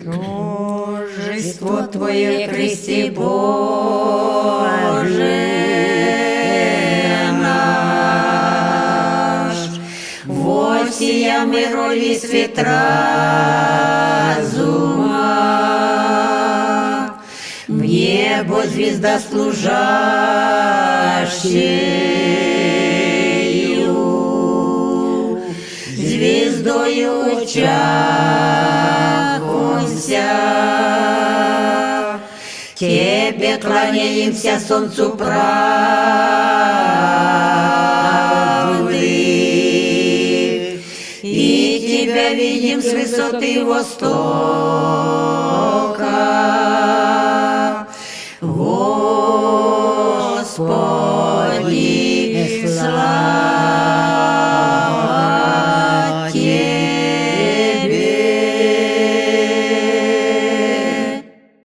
Торжество Твое, Христе Боже наш, во всея мирові світ разума, в небо звезда служащею, звездою чахося, Тебе кланяемся, солнцу правды, и Тебя видим с высоты востока.